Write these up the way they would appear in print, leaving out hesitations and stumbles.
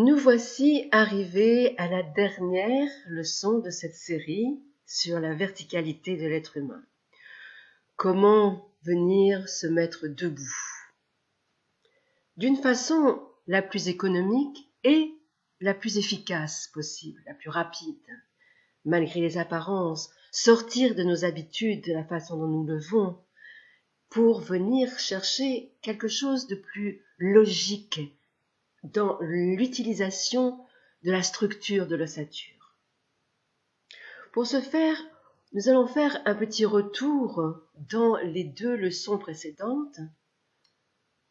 Nous voici arrivés à la dernière leçon de cette série sur la verticalité de l'être humain. Comment venir se mettre debout d'une façon la plus économique et la plus efficace possible, la plus rapide, malgré les apparences, sortir de nos habitudes, de la façon dont nous levons, pour venir chercher quelque chose de plus logique dans l'utilisation de la structure de l'ossature. Pour ce faire, nous allons faire un petit retour dans les deux leçons précédentes,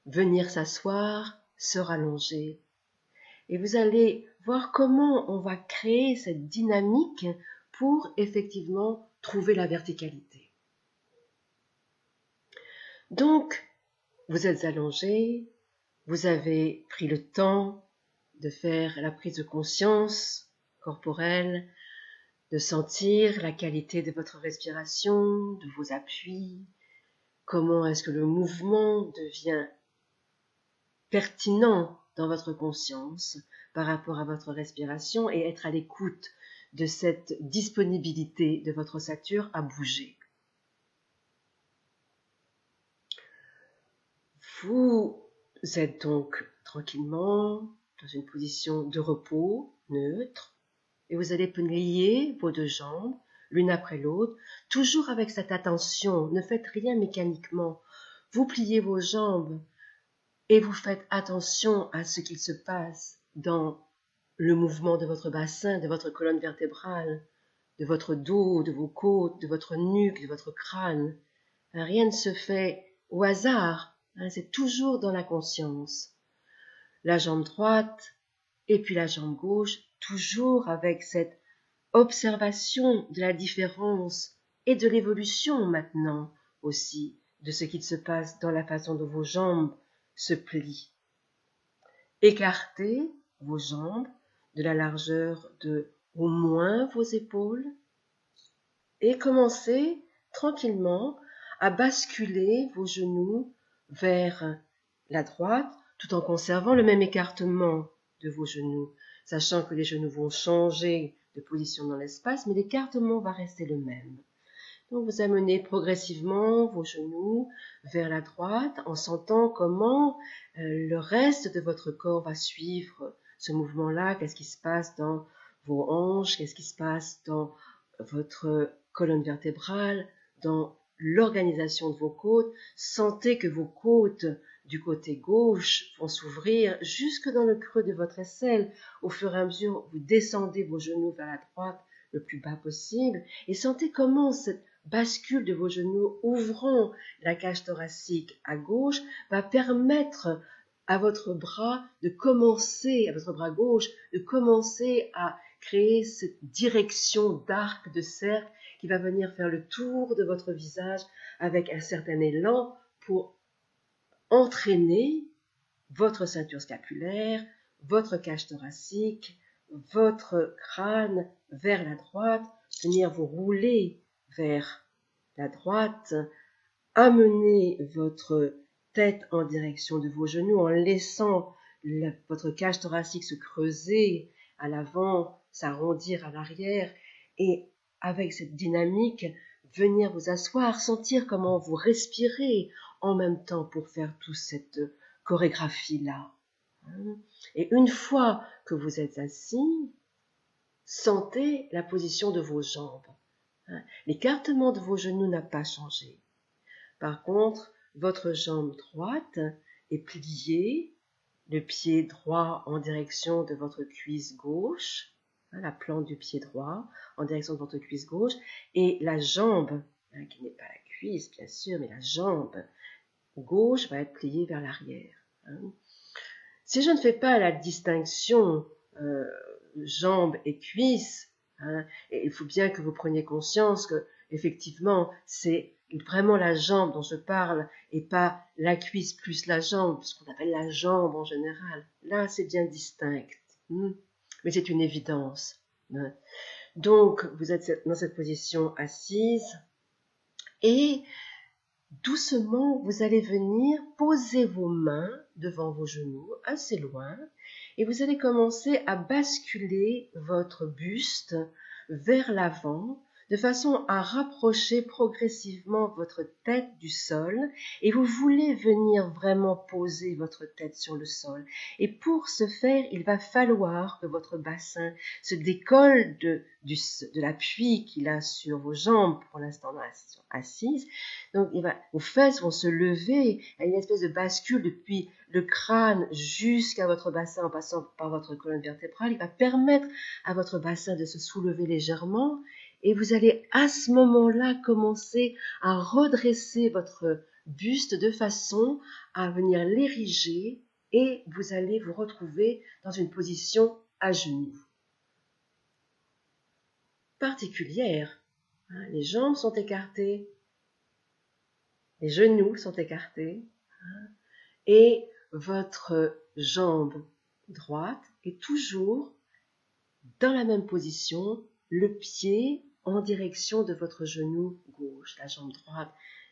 venir s'asseoir, se rallonger. Et vous allez voir comment on va créer cette dynamique pour effectivement trouver la verticalité. Donc, vous êtes allongé, vous avez pris le temps de faire la prise de conscience corporelle, de sentir la qualité de votre respiration, de vos appuis, comment est-ce que le mouvement devient pertinent dans votre conscience par rapport à votre respiration et être à l'écoute de cette disponibilité de votre ossature à bouger. Vous êtes donc tranquillement dans une position de repos neutre et vous allez plier vos deux jambes l'une après l'autre, toujours avec cette attention. Ne faites rien mécaniquement. Vous pliez vos jambes et vous faites attention à ce qu'il se passe dans le mouvement de votre bassin, de votre colonne vertébrale, de votre dos, de vos côtes, de votre nuque, de votre crâne. Rien ne se fait au hasard, c'est toujours dans la conscience. La jambe droite et puis la jambe gauche, toujours avec cette observation de la différence et de l'évolution maintenant aussi de ce qu'il se passe dans la façon dont vos jambes se plient. Écartez vos jambes de la largeur de au moins vos épaules et commencez tranquillement à basculer vos genoux vers la droite tout en conservant le même écartement de vos genoux, sachant que les genoux vont changer de position dans l'espace, mais l'écartement va rester le même. Donc vous amenez progressivement vos genoux vers la droite en sentant comment le reste de votre corps va suivre ce mouvement-là. Qu'est-ce qui se passe dans vos hanches, qu'est-ce qui se passe dans votre colonne vertébrale, dans l'organisation de vos côtes. Sentez que vos côtes du côté gauche vont s'ouvrir jusque dans le creux de votre aisselle. Au fur et à mesure, vous descendez vos genoux vers la droite le plus bas possible et sentez comment cette bascule de vos genoux ouvrant la cage thoracique à gauche va permettre à votre bras de commencer, à votre bras gauche, de commencer à créer cette direction d'arc, de cercle qui va venir faire le tour de votre visage avec un certain élan pour entraîner votre ceinture scapulaire, votre cage thoracique, votre crâne vers la droite, venir vous rouler vers la droite, amener votre tête en direction de vos genoux en laissant votre cage thoracique se creuser à l'avant, s'arrondir à l'arrière et avec cette dynamique, venir vous asseoir, sentir comment vous respirez en même temps pour faire toute cette chorégraphie-là. Et une fois que vous êtes assis, sentez la position de vos jambes. L'écartement de vos genoux n'a pas changé. Par contre, votre jambe droite est pliée, le pied droit en direction de votre cuisse gauche, la plante du pied droit en direction de votre cuisse gauche, et la jambe, qui n'est pas la cuisse bien sûr, mais la jambe gauche va être pliée vers l'arrière. Si je ne fais pas la distinction jambes et cuisses, et il faut bien que vous preniez conscience que effectivement c'est vraiment la jambe dont je parle et pas la cuisse plus la jambe, ce qu'on appelle la jambe en général. Là c'est bien distinct, mais c'est une évidence. Donc vous êtes dans cette position assise et doucement, vous allez venir poser vos mains devant vos genoux, assez loin, et vous allez commencer à basculer votre buste vers l'avant de façon à rapprocher progressivement votre tête du sol et vous voulez venir vraiment poser votre tête sur le sol. Et pour ce faire, il va falloir que votre bassin se décolle de l'appui qu'il a sur vos jambes pour l'instant dans la position assise. Donc vos fesses vont se lever à une espèce de bascule depuis le crâne jusqu'à votre bassin en passant par votre colonne vertébrale. Il va permettre à votre bassin de se soulever légèrement et vous allez à ce moment-là commencer à redresser votre buste de façon à venir l'ériger et vous allez vous retrouver dans une position à genoux particulière. Les jambes sont écartées, les genoux sont écartés et votre jambe droite est toujours dans la même position, le pied en direction de votre genou gauche, la jambe droite,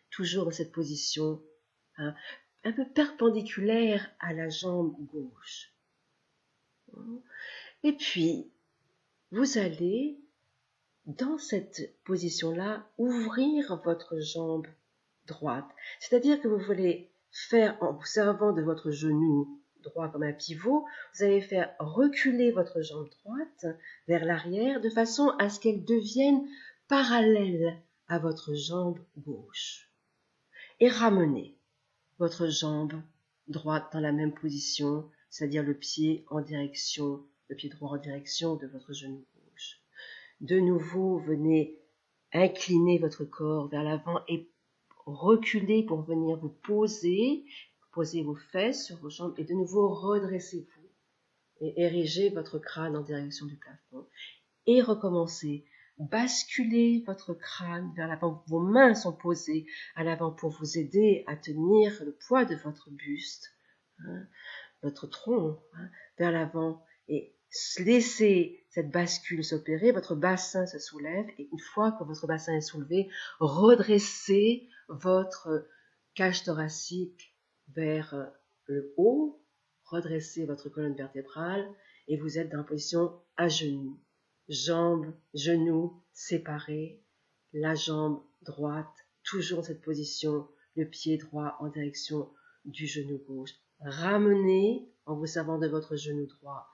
toujours dans cette position un peu perpendiculaire à la jambe gauche. Et puis, vous allez, dans cette position-là, ouvrir votre jambe droite. C'est-à-dire que vous voulez faire, en vous servant de votre genou droit comme un pivot, vous allez faire reculer votre jambe droite vers l'arrière de façon à ce qu'elle devienne parallèle à votre jambe gauche. Et ramener votre jambe droite dans la même position, c'est-à-dire le pied droit en direction de votre genou gauche. De nouveau, venez incliner votre corps vers l'avant et reculer pour venir vous poser vos fesses sur vos jambes et de nouveau redressez-vous et érigez votre crâne en direction du plafond et recommencez. Basculez votre crâne vers l'avant, vos mains sont posées à l'avant pour vous aider à tenir le poids de votre buste, votre tronc vers l'avant et laissez cette bascule s'opérer, votre bassin se soulève et une fois que votre bassin est soulevé, redressez votre cage thoracique vers le haut, redressez votre colonne vertébrale et vous êtes dans la position à genoux. Jambes, genoux séparés, la jambe droite, toujours dans cette position, le pied droit en direction du genou gauche. Ramenez, en vous servant de votre genou droit,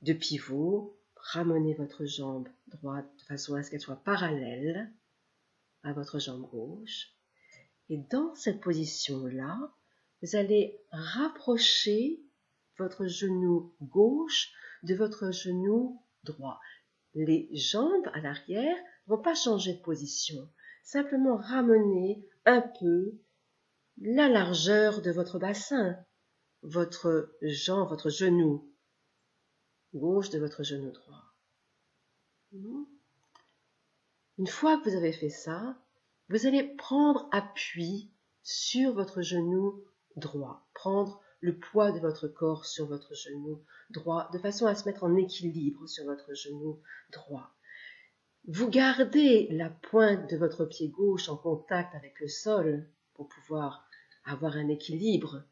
de pivot, ramenez votre jambe droite de façon à ce qu'elle soit parallèle à votre jambe gauche. Et dans cette position-là, vous allez rapprocher votre genou gauche de votre genou droit. Les jambes à l'arrière ne vont pas changer de position, simplement ramener un peu la largeur de votre bassin, votre genou gauche de votre genou droit. Une fois que vous avez fait ça, vous allez prendre appui sur votre genou droit, prendre le poids de votre corps sur votre genou droit, de façon à se mettre en équilibre sur votre genou droit. Vous gardez la pointe de votre pied gauche en contact avec le sol pour pouvoir avoir un équilibre,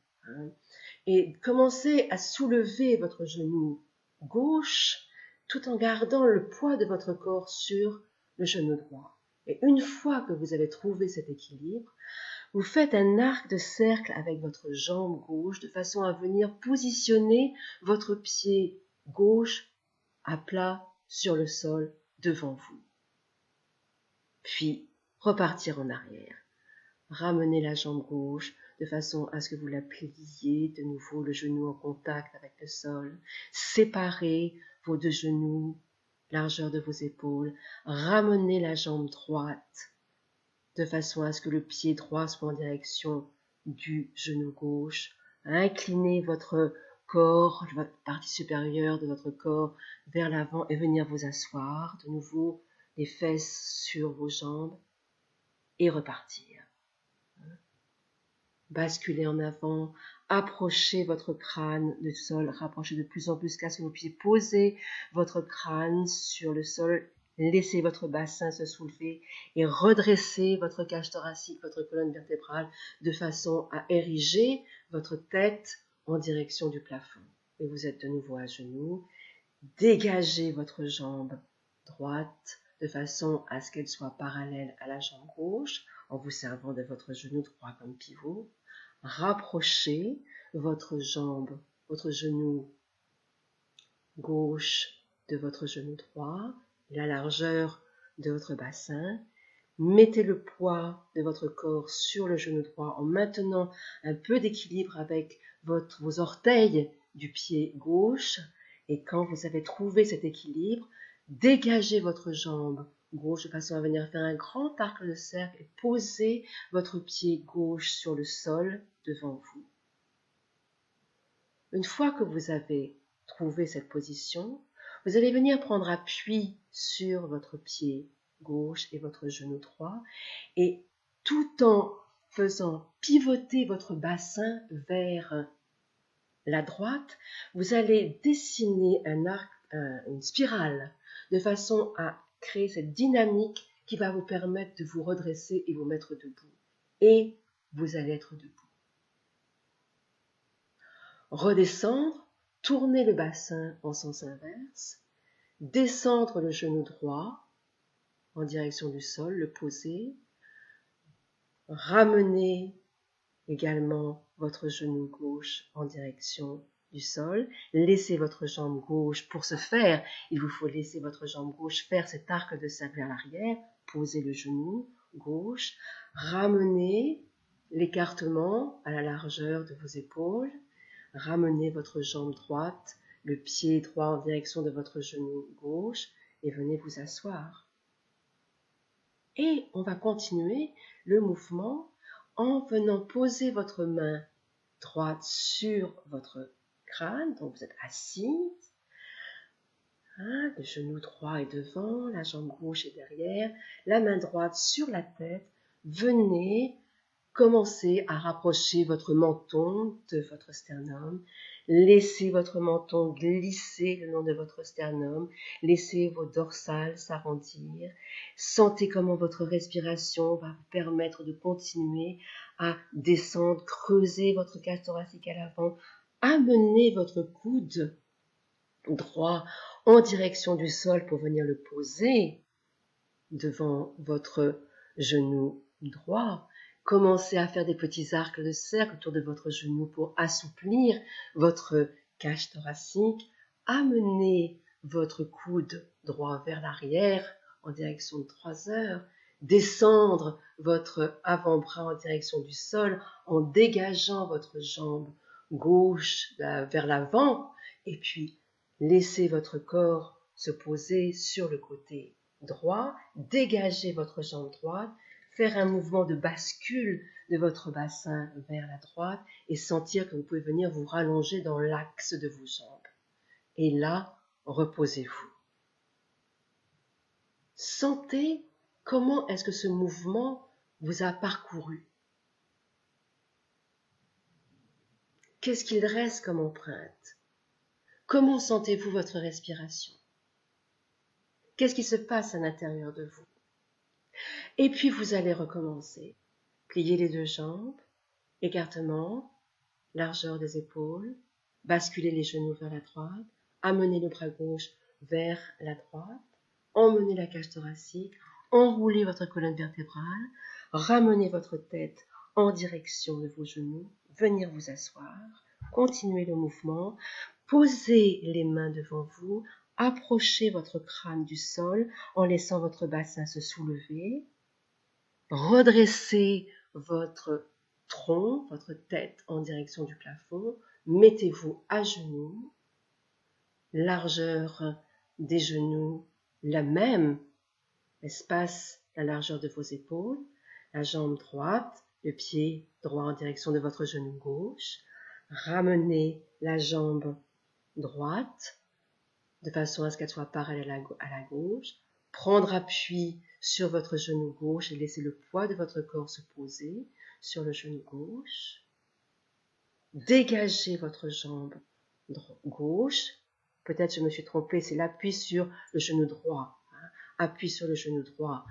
et commencez à soulever votre genou gauche tout en gardant le poids de votre corps sur le genou droit. Et une fois que vous avez trouvé cet équilibre, vous faites un arc de cercle avec votre jambe gauche de façon à venir positionner votre pied gauche à plat sur le sol devant vous. Puis repartir en arrière. Ramenez la jambe gauche de façon à ce que vous la pliez, de nouveau le genou en contact avec le sol. Séparez vos deux genoux, largeur de vos épaules. Ramenez la jambe droite de façon à ce que le pied droit soit en direction du genou gauche. Inclinez votre corps, la partie supérieure de votre corps vers l'avant et venir vous asseoir. De nouveau, les fesses sur vos jambes et repartir. Basculez en avant, approchez votre crâne du sol, rapprochez de plus en plus jusqu'à ce que vous puissiez poser votre crâne sur le sol, laissez votre bassin se soulever et redressez votre cage thoracique, votre colonne vertébrale de façon à ériger votre tête en direction du plafond. et vous êtes de nouveau à genoux. Dégagez votre jambe droite de façon à ce qu'elle soit parallèle à la jambe gauche en vous servant de votre genou droit comme pivot. Rapprochez votre genou gauche de votre genou droit, la largeur de votre bassin. Mettez le poids de votre corps sur le genou droit en maintenant un peu d'équilibre avec vos orteils du pied gauche. Et quand vous avez trouvé cet équilibre, dégagez votre jambe gauche de façon à venir faire un grand arc de cercle et posez votre pied gauche sur le sol devant vous. Une fois que vous avez trouvé cette position, vous allez venir prendre appui sur votre pied gauche et votre genou droit et tout en faisant pivoter votre bassin vers la droite, vous allez dessiner un arc, une spirale de façon à créer cette dynamique qui va vous permettre de vous redresser et vous mettre debout. Et vous allez être debout. Redescendre, tourner le bassin en sens inverse, descendre le genou droit en direction du sol, le poser, ramener également votre genou gauche en direction du sol, laissez votre jambe gauche. Pour ce faire, il vous faut laisser votre jambe gauche faire cet arc de cercle vers l'arrière, posez le genou gauche, ramenez l'écartement à la largeur de vos épaules, ramenez votre jambe droite, le pied droit en direction de votre genou gauche et venez vous asseoir. Et on va continuer le mouvement en venant poser votre main droite sur votre crâne, donc vous êtes assis, le genou droit est devant, la jambe gauche est derrière, la main droite sur la tête, venez commencer à rapprocher votre menton de votre sternum, laissez votre menton glisser le long de votre sternum, laissez vos dorsales s'arrondir, sentez comment votre respiration va vous permettre de continuer à descendre, creuser votre cage thoracique à l'avant, amenez votre coude droit en direction du sol pour venir le poser devant votre genou droit. Commencez à faire des petits arcs de cercle autour de votre genou pour assouplir votre cage thoracique. Amenez votre coude droit vers l'arrière en direction de 3 heures. Descendre votre avant-bras en direction du sol en dégageant votre jambe gauche vers l'avant et puis laissez votre corps se poser sur le côté droit, dégagez votre jambe droite, faire un mouvement de bascule de votre bassin vers la droite et sentir que vous pouvez venir vous rallonger dans l'axe de vos jambes. Et là, reposez-vous. Sentez comment est-ce que ce mouvement vous a parcouru. Qu'est-ce qu'il reste comme empreinte? Comment sentez-vous votre respiration? Qu'est-ce qui se passe à l'intérieur de vous? Et puis vous allez recommencer. Pliez les 2 jambes, écartement, largeur des épaules, basculez les genoux vers la droite, amenez le bras gauche vers la droite, emmenez la cage thoracique, enroulez votre colonne vertébrale, ramenez votre tête en direction de vos genoux, venir vous asseoir, continuez le mouvement, posez les mains devant vous, approchez votre crâne du sol en laissant votre bassin se soulever, redressez votre tronc, votre tête en direction du plafond, mettez-vous à genoux, largeur des genoux la même, espace la largeur de vos épaules, la jambe droite, le pied droit en direction de votre genou gauche, ramenez la jambe droite de façon à ce qu'elle soit parallèle à la gauche, prendre appui sur votre genou gauche et laisser le poids de votre corps se poser sur le genou gauche. Dégagez votre jambe gauche. Peut-être je me suis trompée, c'est l'appui sur le genou droit. Appui sur le genou droit.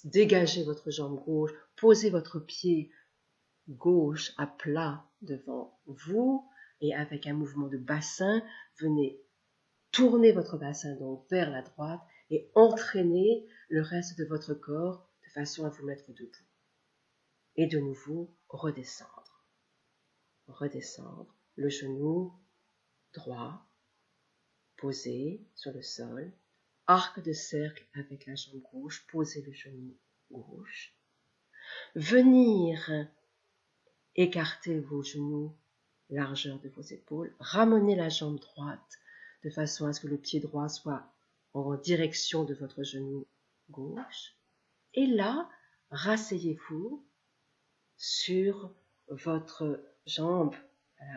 Dégagez votre jambe gauche. Posez votre pied gauche à plat devant vous. Et avec un mouvement de bassin, venez tourner votre bassin donc vers la droite et entraîner le reste de votre corps de façon à vous mettre debout. Et de nouveau, redescendre. Redescendre, le genou droit, posé sur le sol, arc de cercle avec la jambe gauche, posez le genou gauche. Venir écarter vos genoux, largeur de vos épaules, ramener la jambe droite de façon à ce que le pied droit soit en direction de votre genou gauche. Et là, rasseyez-vous sur votre jambe,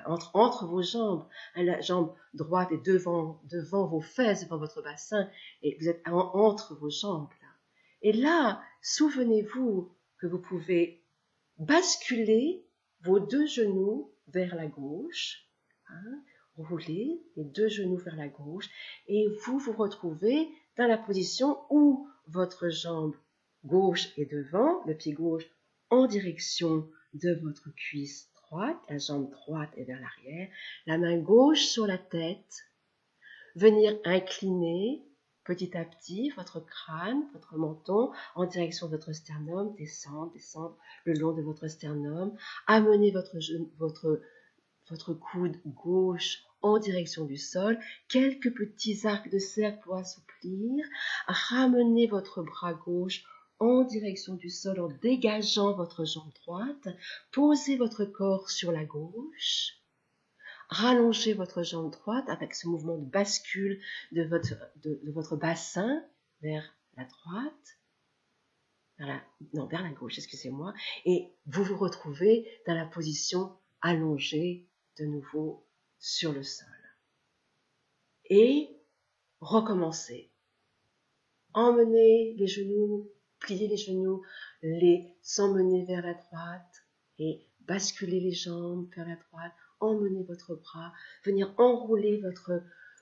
entre vos jambes, la jambe droite est devant vos fesses, devant votre bassin, et vous êtes entre vos jambes. Là. Et là, souvenez-vous que vous pouvez basculer vos deux genoux vers la gauche, rouler les deux genoux vers la gauche, et vous vous retrouvez dans la position où votre jambe gauche est devant, le pied gauche en direction de votre cuisse droite, la jambe droite est vers l'arrière, la main gauche sur la tête, venir incliner petit à petit votre crâne, votre menton en direction de votre sternum, descendre le long de votre sternum, amener votre coude gauche en direction du sol, quelques petits arcs de cercle pour assouplir, ramenez votre bras gauche en direction du sol en dégageant votre jambe droite, posez votre corps sur la gauche, rallongez votre jambe droite avec ce mouvement de bascule de votre bassin vers la droite, vers la gauche, excusez-moi, et vous vous retrouvez dans la position allongée de nouveau sur le sol. Et recommencez. Emmenez les genoux, pliez les genoux, les emmenez vers la droite et basculez les jambes vers la droite, emmenez votre bras, venir enrouler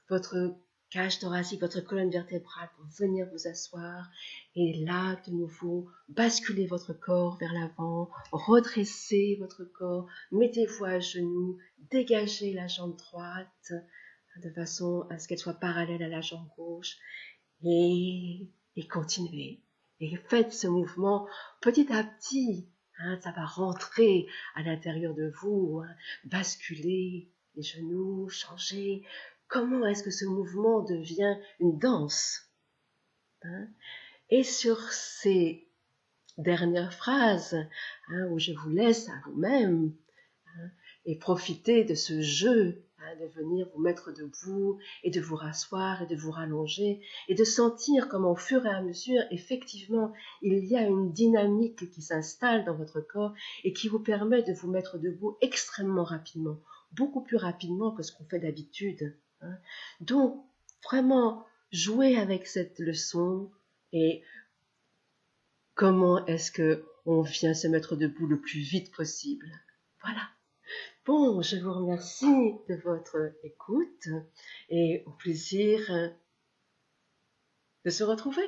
votre cage thoracique, votre colonne vertébrale pour venir vous asseoir. Et là, de nouveau, basculez votre corps vers l'avant, redressez votre corps, mettez-vous à genoux, dégagez la jambe droite de façon à ce qu'elle soit parallèle à la jambe gauche et continuez. Et faites ce mouvement petit à petit. Ça va rentrer à l'intérieur de vous, basculer les genoux, changer. Comment est-ce que ce mouvement devient une danse? Et sur ces dernières phrases, où je vous laisse à vous-même, et profiter de ce jeu, de venir vous mettre debout et de vous rasseoir et de vous rallonger et de sentir comment au fur et à mesure, effectivement, il y a une dynamique qui s'installe dans votre corps et qui vous permet de vous mettre debout extrêmement rapidement, beaucoup plus rapidement que ce qu'on fait d'habitude. Donc, vraiment, jouez avec cette leçon et comment est-ce qu'on vient se mettre debout le plus vite possible. Voilà. Bon, je vous remercie de votre écoute et au plaisir de se retrouver.